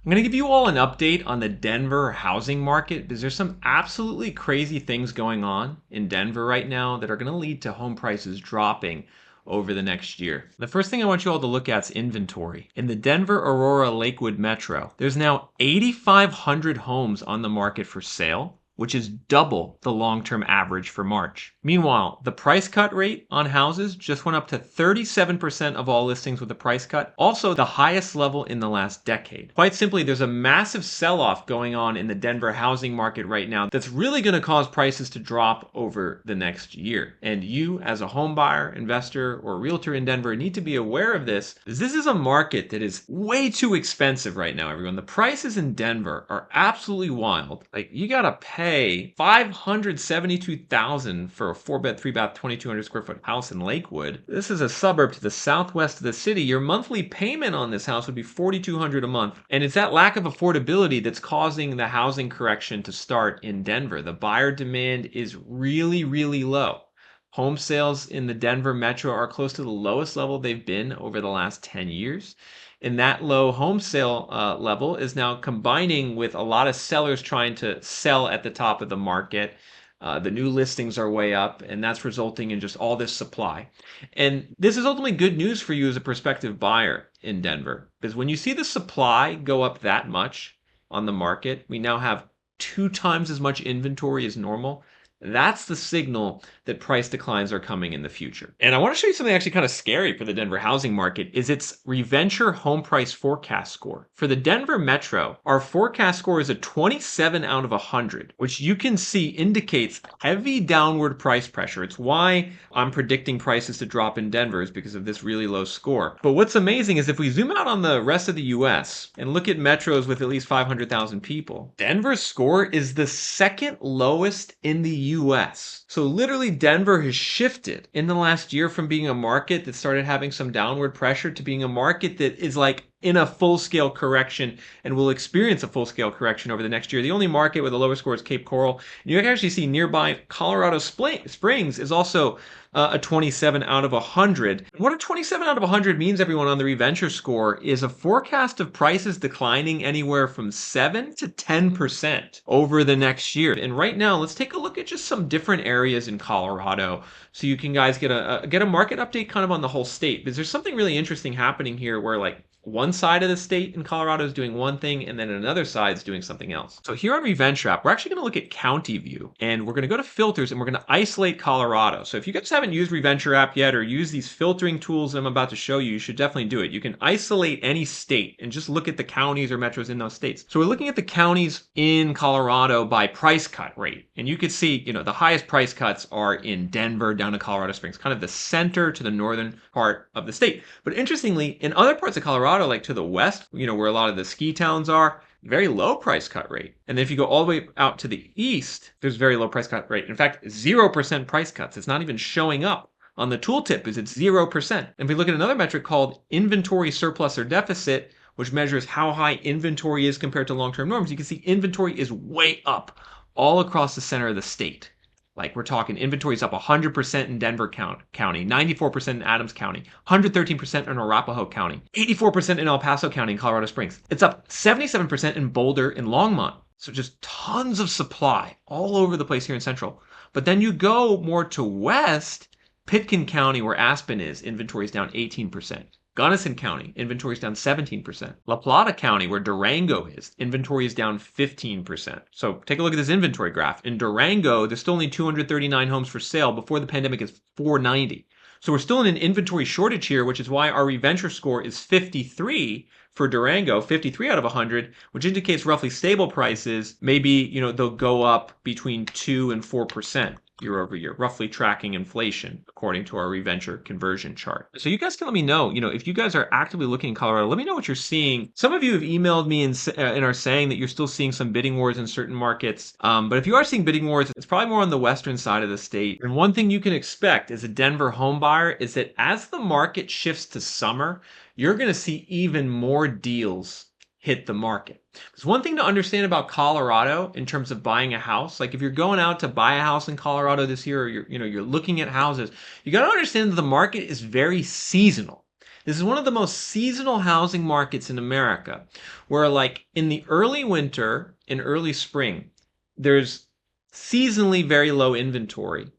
I'm going to give you all an update on the Denver housing market because there's some absolutely crazy things going on in Denver right now that are going to lead to home prices dropping over the next year. The first thing I want you all to look at is inventory. In the Denver Aurora Lakewood Metro, there's now 8,500 homes on the market for sale, which is double the long-term average for March. Meanwhile, the price cut rate on houses just went up to 37% of all listings with a price cut, also the highest level in the last decade. Quite simply, there's a massive sell-off going on in the Denver housing market right now that's really going to cause prices to drop over the next year. And you, as a home buyer, investor, or realtor in Denver, need to be aware of this, because this is a market that is way too expensive right now, everyone. The prices in Denver are absolutely wild. Like, you gotta pay $572,000 for a 4-bed, 3-bath, 2,200 square foot house in Lakewood. This is a suburb to the southwest of the city. Your monthly payment on this house would be $4,200 a month. And it's that lack of affordability that's causing the housing correction to start in Denver. The buyer demand is really, really low. Home sales in the Denver metro are close to the lowest level they've been over the last 10 years. And that low home sale level is now combining with a lot of sellers trying to sell at the top of the market. The new listings are way up, and that's resulting in just all this supply. And this is ultimately good news for you as a prospective buyer in Denver, because when you see the supply go up that much on the market, we now have 2 times as much inventory as normal. That's the signal that price declines are coming in the future. And I want to show you something actually kind of scary for the Denver housing market is its reventure home price forecast score. For the Denver metro, our forecast score is a 27 out of 100, which you can see indicates heavy downward price pressure. It's why I'm predicting prices to drop in Denver, is because of this really low score. But what's amazing is if we zoom out on the rest of the US and look at metros with at least 500,000 people, Denver's score is the second lowest in the US. So literally Denver has shifted in the last year from being a market that started having some downward pressure to being a market that is like in a full-scale correction and will experience a full-scale correction over the next year. The only market with a lower score is Cape Coral. And you can actually see nearby Colorado Springs is also a 27 out of 100. What a 27 out of 100 means, everyone, on the reventure score is a forecast of prices declining anywhere from 7 to 10% over the next year. And right now, let's take a look at just some different areas in Colorado so you can guys get a market update kind of on the whole state. Because there's something really interesting happening here where like one side of the state in Colorado is doing one thing and then another side is doing something else. So here on Reventure app, we're actually going to look at county view and we're going to go to filters and we're going to isolate Colorado. So if you guys haven't used Reventure app yet or use these filtering tools that I'm about to show you, you should definitely do it. You can isolate any state and just look at the counties or metros in those states. So we're looking at the counties in Colorado by price cut rate. And you can see, the highest price cuts are in Denver down to Colorado Springs, kind of the center to the northern part of the state. But interestingly, in other parts of Colorado, like to the west, where a lot of the ski towns are, very low price cut rate. And then if you go all the way out to the east, there's very low price cut rate. In fact, 0% price cuts. It's not even showing up on the tooltip because it's 0%. And if we look at another metric called inventory surplus or deficit, which measures how high inventory is compared to long-term norms, you can see inventory is way up all across the center of the state. Like we're talking inventory is up 100% in Denver County, 94% in Adams County, 113% in Arapahoe County, 84% in El Paso County in Colorado Springs. It's up 77% in Boulder and Longmont. So just tons of supply all over the place here in Central. But then you go more to west, Pitkin County where Aspen is, inventory is down 18%. Gunnison County, inventory is down 17%. La Plata County, where Durango is, inventory is down 15%. So take a look at this inventory graph. In Durango, there's still only 239 homes for sale. Before the pandemic, it's 490. So we're still in an inventory shortage here, which is why our reventure score is 53 for Durango, 53 out of 100, which indicates roughly stable prices. Maybe, they'll go up between 2 and 4%. Year over year, roughly tracking inflation according to our reventure conversion chart. So you guys can let me know, if you guys are actively looking in Colorado, let me know what you're seeing. Some of you have emailed me and are saying that you're still seeing some bidding wars in certain markets. But if you are seeing bidding wars, it's probably more on the western side of the state. And one thing you can expect as a Denver home buyer is that as the market shifts to summer, you're going to see even more deals hit the market. There's one thing to understand about Colorado in terms of buying a house. Like if you're going out to buy a house in Colorado this year, or you're looking at houses, you got to understand that the market is very seasonal. This is one of the most seasonal housing markets in America, where like in the early winter and early spring, there's seasonally very low inventory.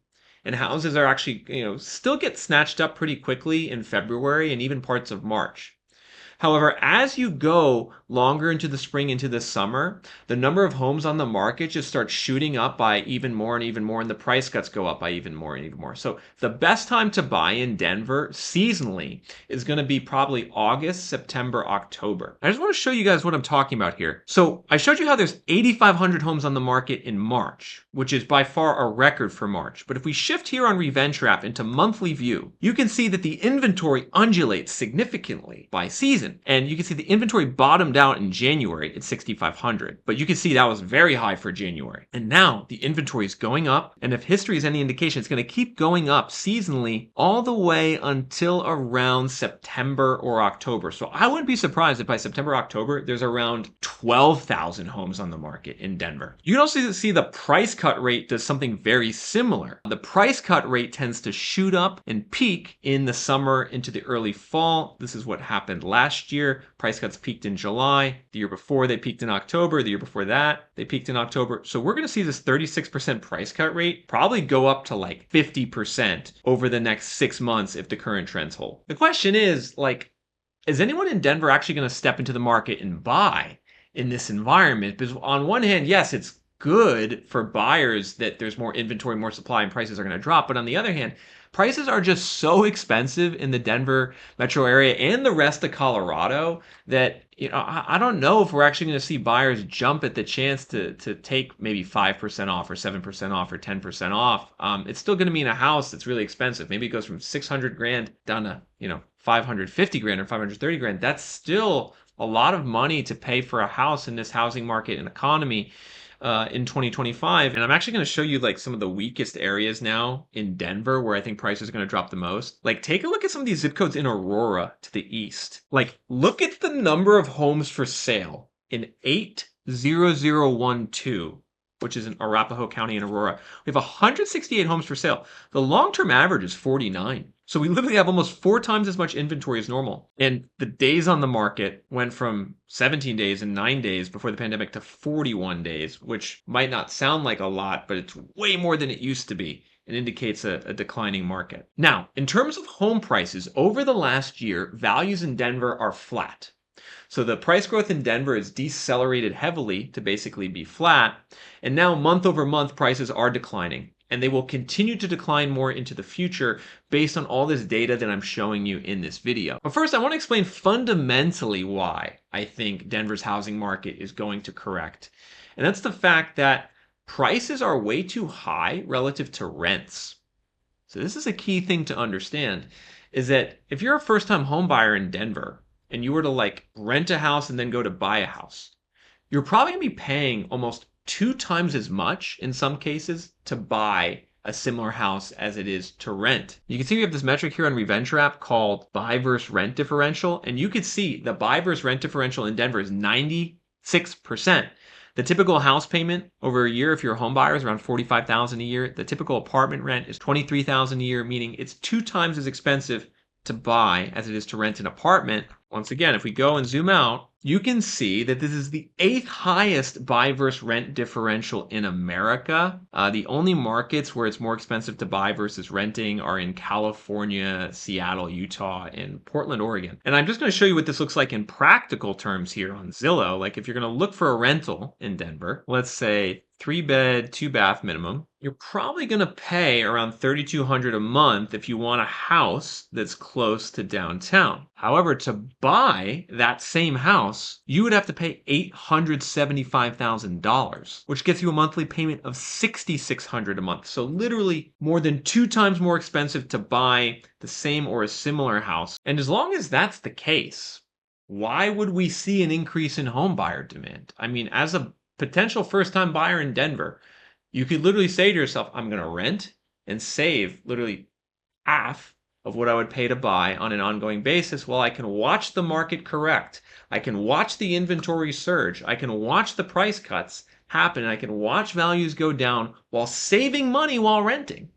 And houses are actually, still get snatched up pretty quickly in February and even parts of March. However, as you go longer into the spring, into the summer, the number of homes on the market just starts shooting up by even more and even more, and the price cuts go up by even more and even more. So the best time to buy in Denver seasonally is going to be probably August, September, October. I just want to show you guys what I'm talking about here. So I showed you how there's 8,500 homes on the market in March, which is by far a record for March. But if we shift here on RevenTrap into monthly view, you can see that the inventory undulates significantly by season. And you can see the inventory bottomed out in January at 6,500, but you can see that was very high for January. And now the inventory is going up, and if history is any indication, it's going to keep going up seasonally all the way until around September or October. So I wouldn't be surprised if by September, October, there's around 12,000 homes on the market in Denver. You can also see the price cut rate does something very similar. The price cut rate tends to shoot up and peak in the summer into the early fall. This is what happened last year. Price cuts peaked in July. The year before, they peaked in October. The year before that, they peaked in October. So we're going to see this 36% price cut rate probably go up to like 50% over the next 6 months if the current trends hold. The question is, like, is anyone in Denver actually going to step into the market and buy in this environment? Because on one hand, yes, it's good for buyers that there's more inventory, more supply, and prices are going to drop. But on the other hand, prices are just so expensive in the Denver metro area and the rest of Colorado that I don't know if we're actually going to see buyers jump at the chance to take maybe 5% off or 7% off or 10% off. It's still going to mean a house that's really expensive. Maybe it goes from 600 grand down to 550 grand or 530 grand. That's still a lot of money to pay for a house in this housing market and economy in 2025. And I'm actually going to show you like some of the weakest areas now in Denver where I think prices are going to drop the most. Like take a look at some of these zip codes in Aurora to the east. Like look at the number of homes for sale in 80012, which is in Arapahoe County in Aurora. We have 168 homes for sale. The long-term average is 49. So we literally have almost 4 times as much inventory as normal. And the days on the market went from 17 days and 9 days before the pandemic to 41 days, which might not sound like a lot, but it's way more than it used to be. It indicates a declining market. Now, in terms of home prices, over the last year, values in Denver are flat. So the price growth in Denver is decelerated heavily to basically be flat. And now month over month prices are declining. And they will continue to decline more into the future based on all this data that I'm showing you in this video. But first, I want to explain fundamentally why I think Denver's housing market is going to correct. And that's the fact that prices are way too high relative to rents. So this is a key thing to understand, is that if you're a first-time home buyer in Denver and you were to like rent a house and then go to buy a house, you're probably going to be paying almost 2 times as much in some cases to buy a similar house as it is to rent. You can see we have this metric here on RevenTrap called buy versus rent differential, and you can see the buy versus rent differential in Denver is 96%. The typical house payment over a year, if you're a home buyer, is around $45,000 a year. The typical apartment rent is $23,000 a year, meaning it's 2 times as expensive to buy as it is to rent an apartment. Once again, if we go and zoom out, you can see that this is the 8th highest buy versus rent differential in America. The only markets where it's more expensive to buy versus renting are in California, Seattle, Utah, and Portland, Oregon. And I'm just going to show you what this looks like in practical terms here on Zillow. Like if you're going to look for a rental in Denver, let's say 3-bed, 2-bath minimum, you're probably going to pay around $3,200 a month if you want a house that's close to downtown. However, to buy that same house, you would have to pay $875,000, which gets you a monthly payment of $6,600 a month. So literally more than 2 times more expensive to buy the same or a similar house. And as long as that's the case, why would we see an increase in home buyer demand? I mean, as a potential first-time buyer in Denver, you could literally say to yourself, I'm going to rent and save literally half of what I would pay to buy on an ongoing basis while I can watch the market correct. I can watch the inventory surge. I can watch the price cuts happen. I can watch values go down while saving money while renting.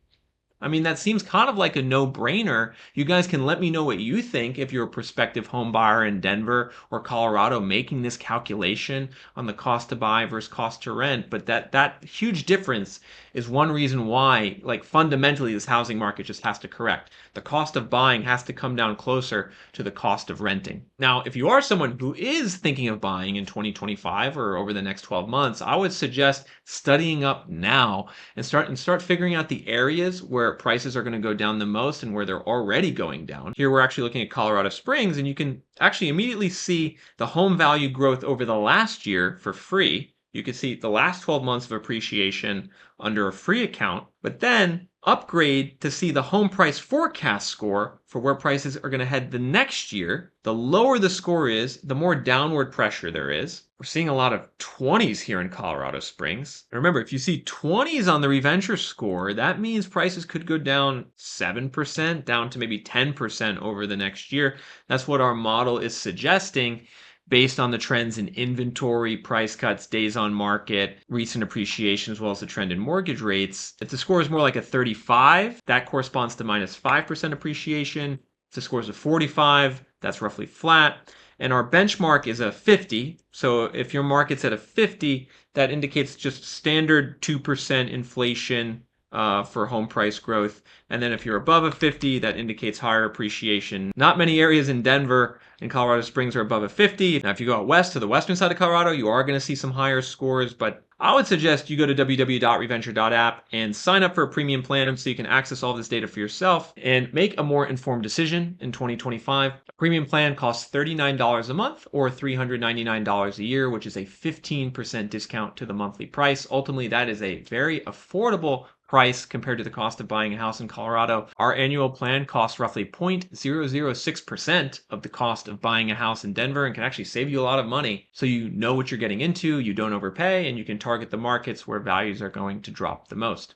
I mean, that seems kind of like a no-brainer. You guys can let me know what you think if you're a prospective home buyer in Denver or Colorado making this calculation on the cost to buy versus cost to rent. But that huge difference is one reason why, like fundamentally, this housing market just has to correct. The cost of buying has to come down closer to the cost of renting. Now, if you are someone who is thinking of buying in 2025 or over the next 12 months, I would suggest studying up now and start figuring out the areas where prices are going to go down the most and where they're already going down. Here we're actually looking at Colorado Springs, and you can actually immediately see the home value growth over the last year for free. You can see the last 12 months of appreciation under a free account, but then upgrade to see the home price forecast score for where prices are going to head the next year. The lower the score is, the more downward pressure there is. We're seeing a lot of 20s here in Colorado Springs. Remember, if you see 20s on the reventure score, that means prices could go down 7%, down to maybe 10% over the next year. That's what our model is suggesting based on the trends in inventory, price cuts, days on market, recent appreciation, as well as the trend in mortgage rates. If the score is more like a 35, that corresponds to minus 5% appreciation. If the score is a 45, that's roughly flat. And our benchmark is a 50. So if your market's at a 50, that indicates just standard 2% inflation for home price growth. And then if you're above a 50, that indicates higher appreciation. Not many areas in Denver and Colorado Springs are above a 50. Now, if you go out west to the western side of Colorado, you are going to see some higher scores, but I would suggest you go to www.reventure.app and sign up for a premium plan so you can access all this data for yourself and make a more informed decision in 2025. A premium plan costs $39 a month or $399 a year, which is a 15% discount to the monthly price. Ultimately, that is a very affordable price compared to the cost of buying a house in Colorado. Our annual plan costs roughly 0.006% of the cost of buying a house in Denver and can actually save you a lot of money. So you know what you're getting into, you don't overpay, and you can target the markets where values are going to drop the most.